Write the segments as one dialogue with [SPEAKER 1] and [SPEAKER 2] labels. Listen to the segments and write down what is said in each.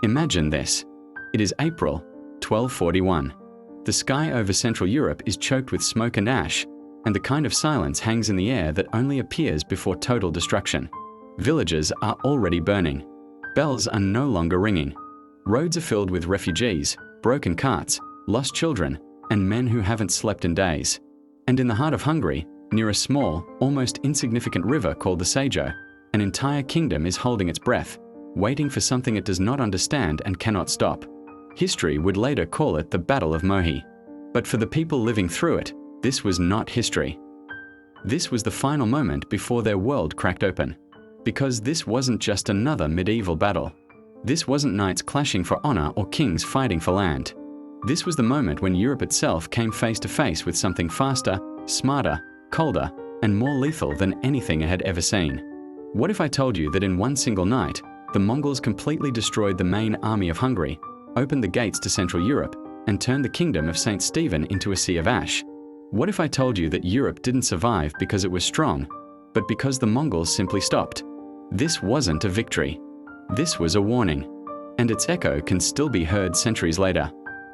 [SPEAKER 1] Imagine this. It is April 1241. The sky over Central Europe is choked with smoke and ash, and the kind of silence hangs in the air that only appears before total destruction. Villages are already burning. Bells are no longer ringing. Roads are filled with refugees, broken carts, lost children, and men who haven't slept in days. And in the heart of Hungary, near a small, almost insignificant river called the Sajo, an entire kingdom is holding its breath, waiting for something it does not understand and cannot stop. History would later call it the Battle of Mohi. But for the people living through it, this was not history. This was the final moment before their world cracked open. Because this wasn't just another medieval battle. This wasn't knights clashing for honor or kings fighting for land. This was the moment when Europe itself came face to face with something faster, smarter, colder, and more lethal than anything it had ever seen. What if I told you that in one single night, the Mongols completely destroyed the main army of Hungary, opened the gates to Central Europe, and turned the kingdom of St. Stephen into a sea of ash? What if I told you that Europe didn't survive because it was strong, but because the Mongols simply stopped? This wasn't a victory. This was a warning. And its echo can still be heard centuries later.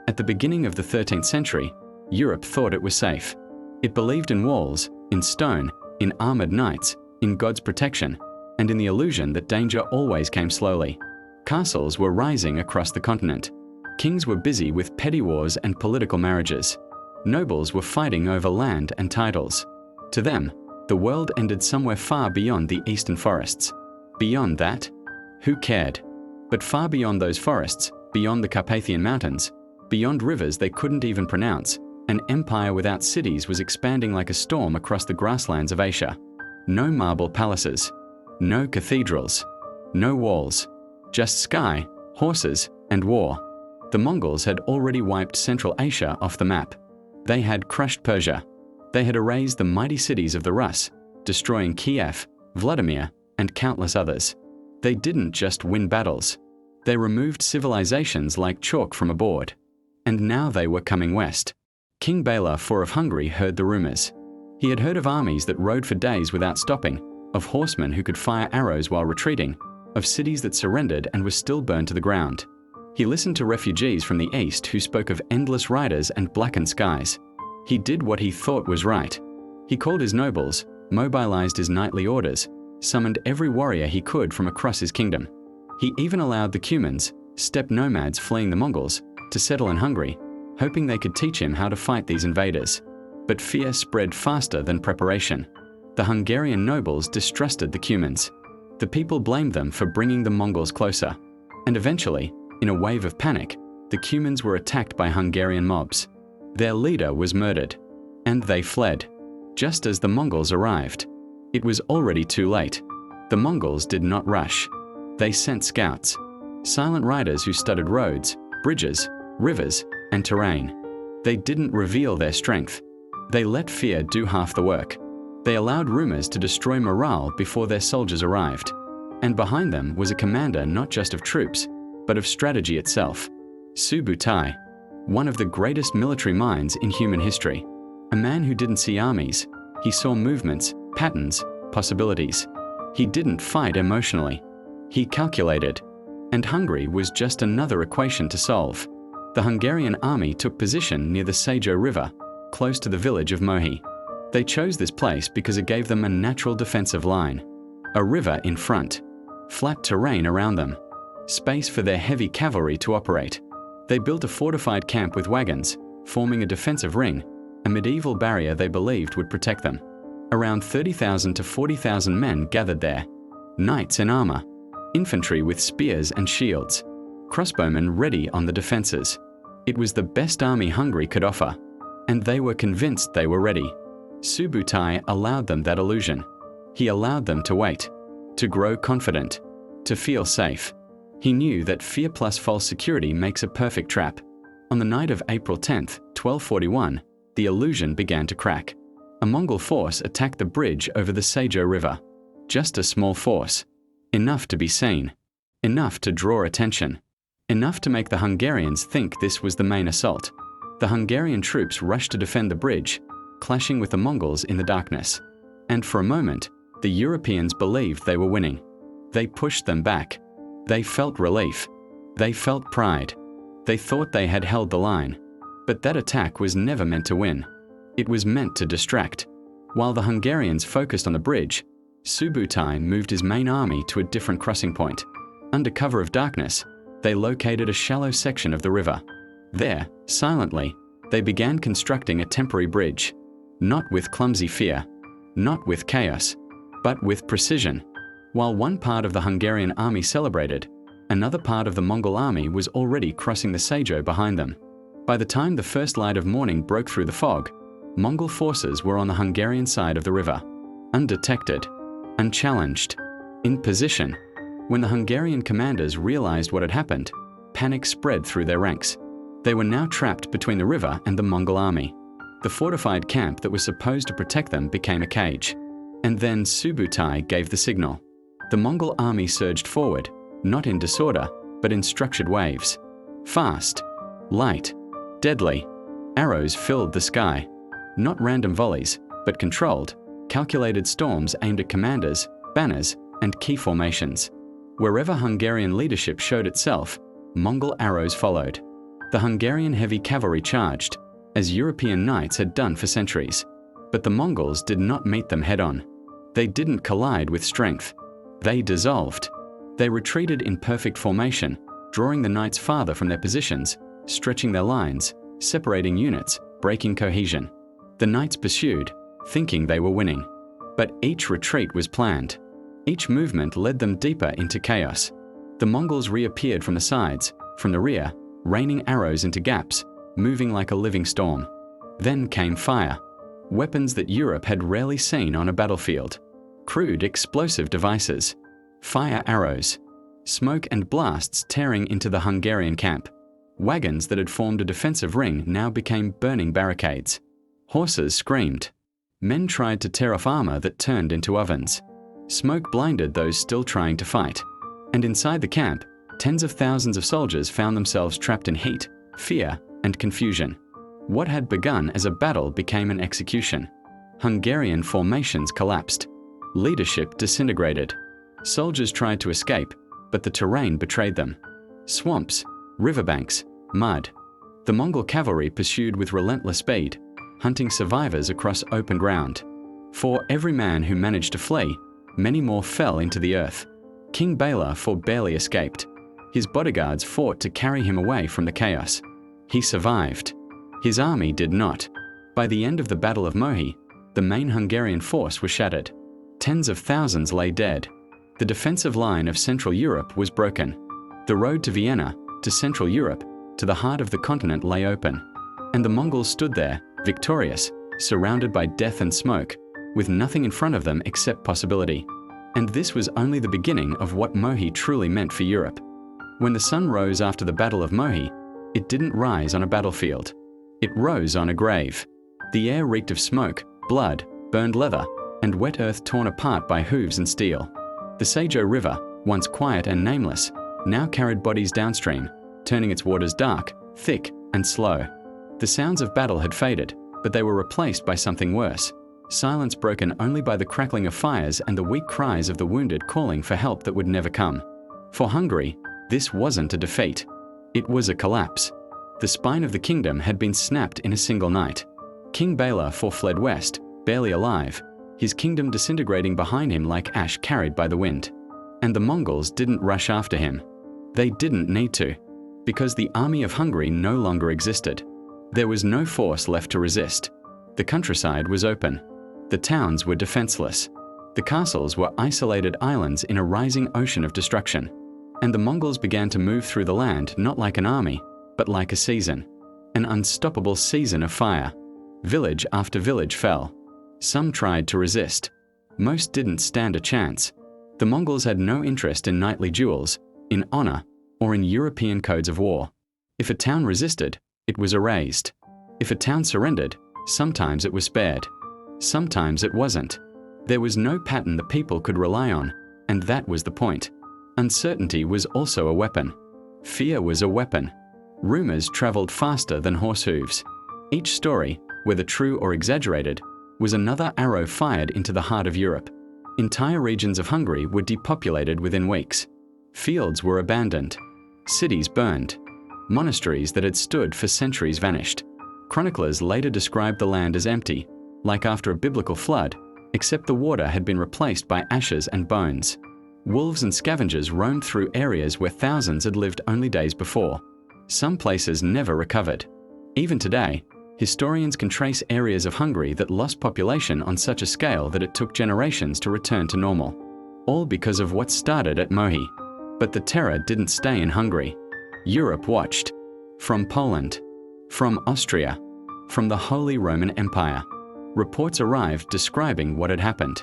[SPEAKER 1] At the beginning of the 13th century, Europe thought it was safe. It believed in walls, in stone, in armored knights, in God's protection, and in the illusion that danger always came slowly. Castles were rising across the continent. Kings were busy with petty wars and political marriages. Nobles were fighting over land and titles. To them, the world ended somewhere far beyond the eastern forests. Beyond that, who cared? But far beyond those forests, beyond the Carpathian Mountains, beyond rivers they couldn't even pronounce, an empire without cities was expanding like a storm across the grasslands of Asia. No marble palaces, no cathedrals, no walls, just sky, horses, and war. The Mongols had already wiped Central Asia off the map. They had crushed Persia. They had erased the mighty cities of the Rus, destroying Kiev, Vladimir, and countless others. They didn't just win battles. They removed civilizations like chalk from a board. And now they were coming west. King Bela IV of Hungary heard the rumors. He had heard of armies that rode for days without stopping, of horsemen who could fire arrows while retreating, of cities that surrendered and were still burned to the ground. He listened to refugees from the east who spoke of endless riders and blackened skies. He did what he thought was right. He called his nobles, mobilized his knightly orders, summoned every warrior he could from across his kingdom. He even allowed the Cumans, steppe nomads fleeing the Mongols, to settle in Hungary, hoping they could teach him how to fight these invaders. But fear spread faster than preparation. The Hungarian nobles distrusted the Cumans. The people blamed them for bringing the Mongols closer. And eventually, in a wave of panic, the Cumans were attacked by Hungarian mobs. Their leader was murdered, and they fled. Just as the Mongols arrived, it was already too late. The Mongols did not rush. They sent scouts, silent riders who studied roads, bridges, rivers, and terrain. They didn't reveal their strength. They let fear do half the work. They allowed rumors to destroy morale before their soldiers arrived. And behind them was a commander not just of troops, but of strategy itself. Subutai, one of the greatest military minds in human history. A man who didn't see armies. He saw movements, patterns, possibilities. He didn't fight emotionally. He calculated. And Hungary was just another equation to solve. The Hungarian army took position near the Sajo River, close to the village of Mohi. They chose this place because it gave them a natural defensive line. A river in front, flat terrain around them, space for their heavy cavalry to operate. They built a fortified camp with wagons, forming a defensive ring, a medieval barrier they believed would protect them. Around 30,000 to 40,000 men gathered there. Knights in armor, infantry with spears and shields, crossbowmen ready on the defenses. It was the best army Hungary could offer, and they were convinced they were ready. Subutai allowed them that illusion. He allowed them to wait, to grow confident, to feel safe. He knew that fear plus false security makes a perfect trap. On the night of April 10th, 1241, the illusion began to crack. A Mongol force attacked the bridge over the Sajo River. Just a small force. Enough to be seen. Enough to draw attention. Enough to make the Hungarians think this was the main assault. The Hungarian troops rushed to defend the bridge, clashing with the Mongols in the darkness. And for a moment, the Europeans believed they were winning. They pushed them back. They felt relief. They felt pride. They thought they had held the line. But that attack was never meant to win. It was meant to distract. While the Hungarians focused on the bridge, Subutai moved his main army to a different crossing point. Under cover of darkness, they located a shallow section of the river. There, silently, they began constructing a temporary bridge. Not with clumsy fear, not with chaos, but with precision. While one part of the Hungarian army celebrated, another part of the Mongol army was already crossing the Sejo behind them. By the time the first light of morning broke through the fog, Mongol forces were on the Hungarian side of the river, undetected, unchallenged, in position. When the Hungarian commanders realized what had happened, panic spread through their ranks. They were now trapped between the river and the Mongol army. The fortified camp that was supposed to protect them became a cage. And then Subutai gave the signal. The Mongol army surged forward, not in disorder, but in structured waves. Fast, light, deadly. Arrows filled the sky. Not random volleys, but controlled, calculated storms aimed at commanders, banners, and key formations. Wherever Hungarian leadership showed itself, Mongol arrows followed. The Hungarian heavy cavalry charged, as European knights had done for centuries. But the Mongols did not meet them head-on. They didn't collide with strength. They dissolved. They retreated in perfect formation, drawing the knights farther from their positions, stretching their lines, separating units, breaking cohesion. The knights pursued, thinking they were winning. But each retreat was planned. Each movement led them deeper into chaos. The Mongols reappeared from the sides, from the rear, raining arrows into gaps, moving like a living storm. Then came fire. Weapons that Europe had rarely seen on a battlefield. Crude explosive devices. Fire arrows. Smoke and blasts tearing into the Hungarian camp. Wagons that had formed a defensive ring now became burning barricades. Horses screamed. Men tried to tear off armor that turned into ovens. Smoke blinded those still trying to fight. And inside the camp, tens of thousands of soldiers found themselves trapped in heat, fear, and confusion. What had begun as a battle became an execution. Hungarian formations collapsed. Leadership disintegrated. Soldiers tried to escape, but the terrain betrayed them. Swamps, riverbanks, mud. The Mongol cavalry pursued with relentless speed, hunting survivors across open ground. For every man who managed to flee, many more fell into the earth. King Bela barely escaped. His bodyguards fought to carry him away from the chaos. He survived. His army did not. By the end of the Battle of Mohi, the main Hungarian force was shattered. Tens of thousands lay dead. The defensive line of Central Europe was broken. The road to Vienna, to Central Europe, to the heart of the continent lay open. And the Mongols stood there, victorious, surrounded by death and smoke, with nothing in front of them except possibility. And this was only the beginning of what Mohi truly meant for Europe. When the sun rose after the Battle of Mohi, it didn't rise on a battlefield. It rose on a grave. The air reeked of smoke, blood, burned leather, and wet earth torn apart by hooves and steel. The Sejo River, once quiet and nameless, now carried bodies downstream, turning its waters dark, thick, and slow. The sounds of battle had faded, but they were replaced by something worse. Silence broken only by the crackling of fires and the weak cries of the wounded calling for help that would never come. For Hungary, this wasn't a defeat. It was a collapse. The spine of the kingdom had been snapped in a single night. King Bela fled west, barely alive, his kingdom disintegrating behind him like ash carried by the wind. And the Mongols didn't rush after him. They didn't need to, because the army of Hungary no longer existed. There was no force left to resist. The countryside was open. The towns were defenseless. The castles were isolated islands in a rising ocean of destruction. And the Mongols began to move through the land not like an army, but like a season. An unstoppable season of fire. Village after village fell. Some tried to resist. Most didn't stand a chance. The Mongols had no interest in knightly duels, in honor, or in European codes of war. If a town resisted, it was erased. If a town surrendered, sometimes it was spared. Sometimes it wasn't. There was no pattern the people could rely on, and that was the point. Uncertainty was also a weapon. Fear was a weapon. Rumors traveled faster than horse hooves. Each story, whether true or exaggerated, was another arrow fired into the heart of Europe. Entire regions of Hungary were depopulated within weeks. Fields were abandoned. Cities burned. Monasteries that had stood for centuries vanished. Chroniclers later described the land as empty, like after a biblical flood, except the water had been replaced by ashes and bones. Wolves and scavengers roamed through areas where thousands had lived only days before. Some places never recovered. Even today, historians can trace areas of Hungary that lost population on such a scale that it took generations to return to normal. All because of what started at Mohi. But the terror didn't stay in Hungary. Europe watched. From Poland, from Austria, from the Holy Roman Empire. Reports arrived describing what had happened.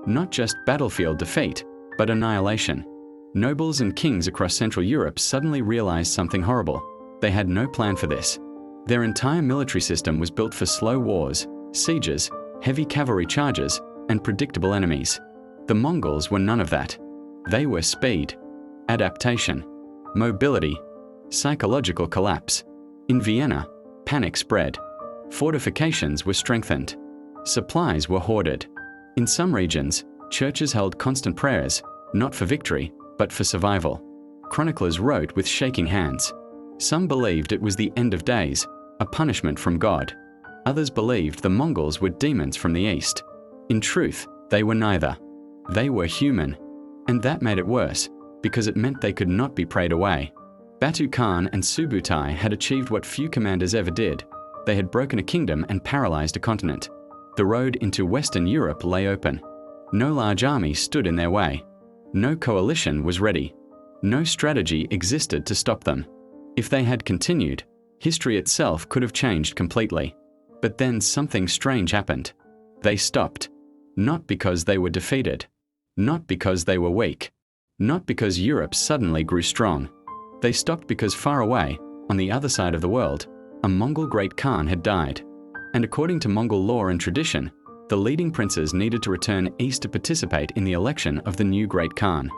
[SPEAKER 1] Not just battlefield defeat, but annihilation. Nobles and kings across Central Europe suddenly realized something horrible. They had no plan for this. Their entire military system was built for slow wars, sieges, heavy cavalry charges, and predictable enemies. The Mongols were none of that. They were speed, adaptation, mobility, psychological collapse. In Vienna, panic spread. Fortifications were strengthened. Supplies were hoarded. In some regions, churches held constant prayers, not for victory, but for survival. Chroniclers wrote with shaking hands. Some believed it was the end of days, a punishment from God. Others believed the Mongols were demons from the east. In truth, they were neither. They were human. And that made it worse, because it meant they could not be prayed away. Batu Khan and Subutai had achieved what few commanders ever did. They had broken a kingdom and paralyzed a continent. The road into Western Europe lay open. No large army stood in their way. No coalition was ready. No strategy existed to stop them. If they had continued, history itself could have changed completely. But then something strange happened. They stopped. Not because they were defeated. Not because they were weak. Not because Europe suddenly grew strong. They stopped because far away, on the other side of the world, a Mongol great Khan had died. And according to Mongol law and tradition, the leading princes needed to return east to participate in the election of the new great Khan.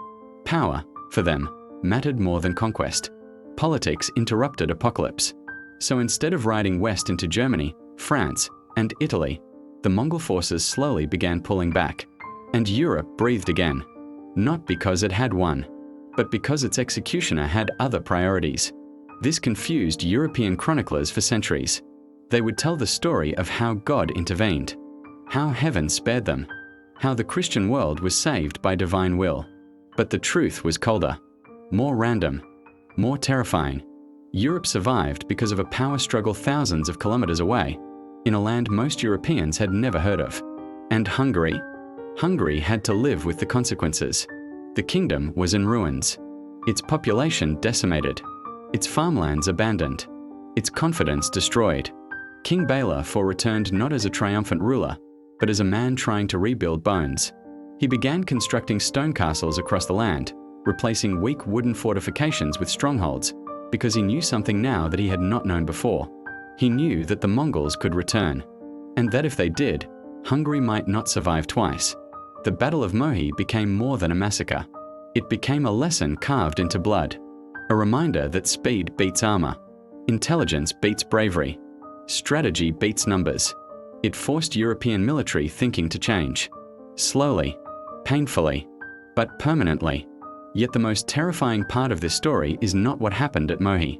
[SPEAKER 1] Power, for them, mattered more than conquest. Politics interrupted apocalypse. So instead of riding west into Germany, France, and Italy, the Mongol forces slowly began pulling back. And Europe breathed again. Not because it had won, but because its executioner had other priorities. This confused European chroniclers for centuries. They would tell the story of how God intervened, how heaven spared them, how the Christian world was saved by divine will. But the truth was colder, more random, more terrifying. Europe survived because of a power struggle thousands of kilometers away, in a land most Europeans had never heard of. And Hungary? Hungary had to live with the consequences. The kingdom was in ruins, its population decimated, its farmlands abandoned, its confidence destroyed. King Bela IV returned not as a triumphant ruler, but as a man trying to rebuild bones. He began constructing stone castles across the land, replacing weak wooden fortifications with strongholds, because he knew something now that he had not known before. He knew that the Mongols could return, and that if they did, Hungary might not survive twice. The Battle of Mohi became more than a massacre. It became a lesson carved into blood, a reminder that speed beats armor, intelligence beats bravery, strategy beats numbers. It forced European military thinking to change. Slowly, painfully, but permanently. Yet the most terrifying part of this story is not what happened at Mohi.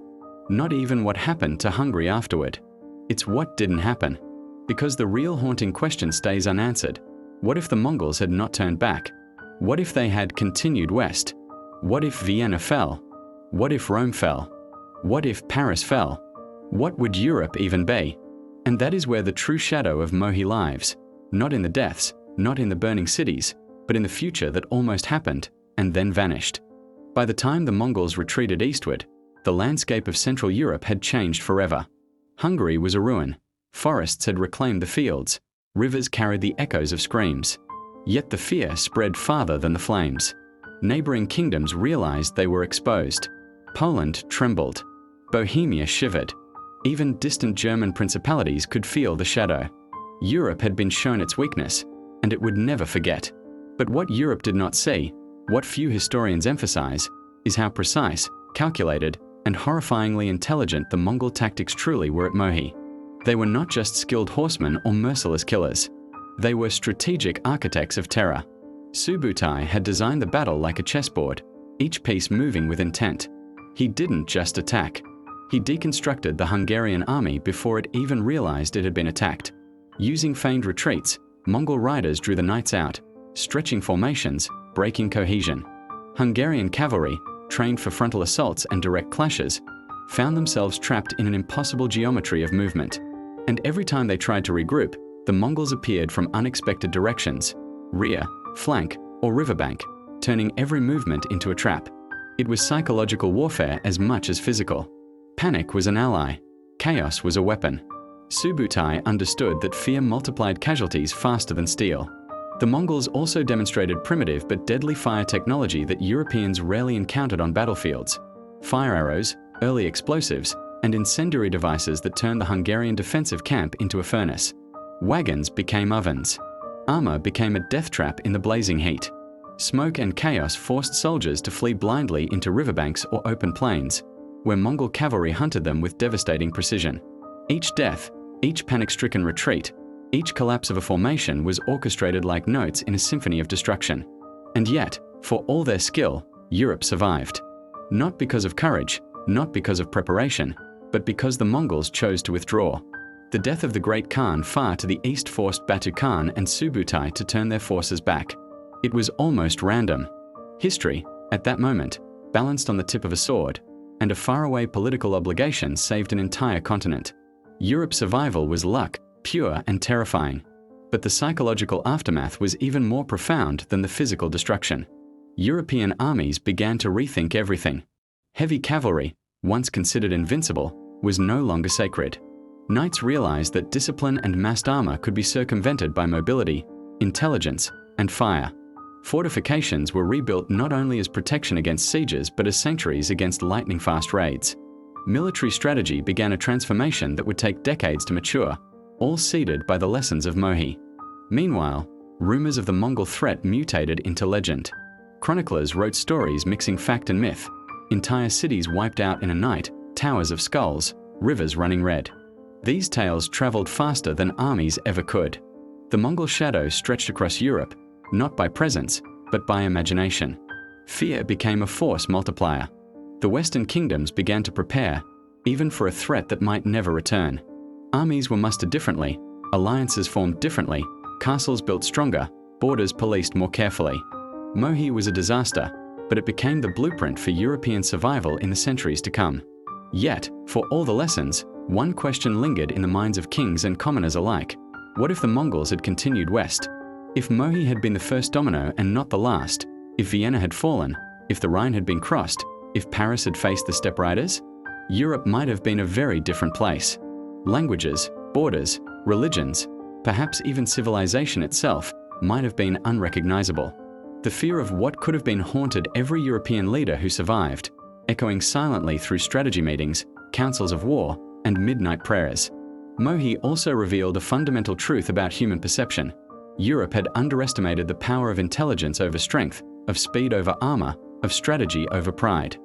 [SPEAKER 1] Not even what happened to Hungary afterward. It's what didn't happen. Because the real haunting question stays unanswered. What if the Mongols had not turned back? What if they had continued west? What if Vienna fell? What if Rome fell? What if Paris fell? What would Europe even be? And that is where the true shadow of Mohi lies. Not in the deaths, not in the burning cities, but in the future that almost happened and then vanished. By the time the Mongols retreated eastward, the landscape of Central Europe had changed forever. Hungary was a ruin. Forests had reclaimed the fields. Rivers carried the echoes of screams. Yet the fear spread farther than the flames. Neighboring kingdoms realized they were exposed. Poland trembled. Bohemia shivered. Even distant German principalities could feel the shadow. Europe had been shown its weakness, and it would never forget. But what Europe did not see, what few historians emphasize, is how precise, calculated, and horrifyingly intelligent the Mongol tactics truly were at Mohi. They were not just skilled horsemen or merciless killers. They were strategic architects of terror. Subutai had designed the battle like a chessboard, each piece moving with intent. He didn't just attack. He deconstructed the Hungarian army before it even realized it had been attacked. Using feigned retreats, Mongol riders drew the knights out, stretching formations, breaking cohesion. Hungarian cavalry, trained for frontal assaults and direct clashes, found themselves trapped in an impossible geometry of movement. And every time they tried to regroup, the Mongols appeared from unexpected directions, rear, flank, or riverbank, turning every movement into a trap. It was psychological warfare as much as physical. Panic was an ally. Chaos was a weapon. Subutai understood that fear multiplied casualties faster than steel. The Mongols also demonstrated primitive but deadly fire technology that Europeans rarely encountered on battlefields. Fire arrows, early explosives, and incendiary devices that turned the Hungarian defensive camp into a furnace. Wagons became ovens. Armor became a death trap in the blazing heat. Smoke and chaos forced soldiers to flee blindly into riverbanks or open plains, where Mongol cavalry hunted them with devastating precision. Each death, each panic-stricken retreat, each collapse of a formation was orchestrated like notes in a symphony of destruction. And yet, for all their skill, Europe survived. Not because of courage, not because of preparation, but because the Mongols chose to withdraw. The death of the great Khan far to the east forced Batu Khan and Subutai to turn their forces back. It was almost random. History, at that moment, balanced on the tip of a sword, and a faraway political obligation saved an entire continent. Europe's survival was luck, pure and terrifying. But the psychological aftermath was even more profound than the physical destruction. European armies began to rethink everything. Heavy cavalry, once considered invincible, was no longer sacred. Knights realized that discipline and massed armor could be circumvented by mobility, intelligence, and fire. Fortifications were rebuilt not only as protection against sieges but as sanctuaries against lightning-fast raids. Military strategy began a transformation that would take decades to mature, all seeded by the lessons of Mohi. Meanwhile, rumors of the Mongol threat mutated into legend. Chroniclers wrote stories mixing fact and myth. Entire cities wiped out in a night, towers of skulls, rivers running red. These tales traveled faster than armies ever could. The Mongol shadow stretched across Europe, not by presence, but by imagination. Fear became a force multiplier. The Western kingdoms began to prepare, even for a threat that might never return. Armies were mustered differently, alliances formed differently, castles built stronger, borders policed more carefully. Mohi was a disaster, but it became the blueprint for European survival in the centuries to come. Yet, for all the lessons, one question lingered in the minds of kings and commoners alike. What if the Mongols had continued west? If Mohi had been the first domino and not the last, if Vienna had fallen, if the Rhine had been crossed, if Paris had faced the steppe riders, Europe might have been a very different place. Languages, borders, religions, perhaps even civilization itself, might have been unrecognizable. The fear of what could have been haunted every European leader who survived, echoing silently through strategy meetings, councils of war, and midnight prayers. Mohi also revealed a fundamental truth about human perception. Europe had underestimated the power of intelligence over strength, of speed over armor, of strategy over pride.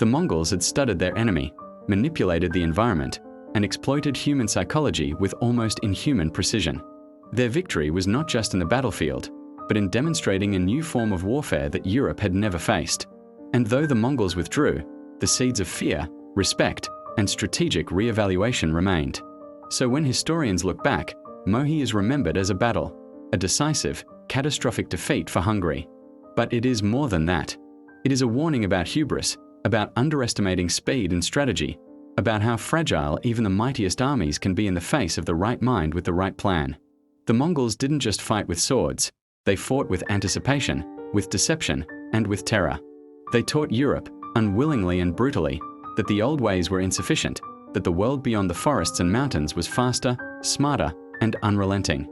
[SPEAKER 1] The Mongols had studied their enemy, manipulated the environment, and exploited human psychology with almost inhuman precision. Their victory was not just in the battlefield, but in demonstrating a new form of warfare that Europe had never faced. And though the Mongols withdrew, the seeds of fear, respect, and strategic re-evaluation remained. So when historians look back, Mohi is remembered as a battle, a decisive, catastrophic defeat for Hungary. But it is more than that. It is a warning about hubris, about underestimating speed and strategy, about how fragile even the mightiest armies can be in the face of the right mind with the right plan. The Mongols didn't just fight with swords, they fought with anticipation, with deception, and with terror. They taught Europe, unwillingly and brutally, that the old ways were insufficient, that the world beyond the forests and mountains was faster, smarter, and unrelenting.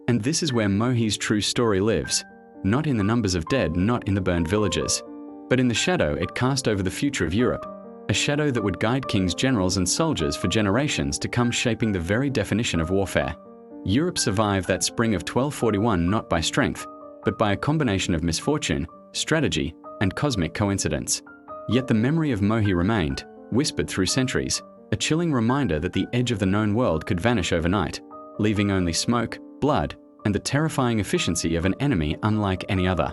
[SPEAKER 1] And this is where Mohi's true story lives, not in the numbers of dead, not in the burned villages, but in the shadow it cast over the future of Europe, a shadow that would guide kings, generals, and soldiers for generations to come, shaping the very definition of warfare. Europe survived that spring of 1241 not by strength, but by a combination of misfortune, strategy, and cosmic coincidence. Yet the memory of Mohi remained, whispered through centuries, a chilling reminder that the edge of the known world could vanish overnight, leaving only smoke, blood, and the terrifying efficiency of an enemy unlike any other.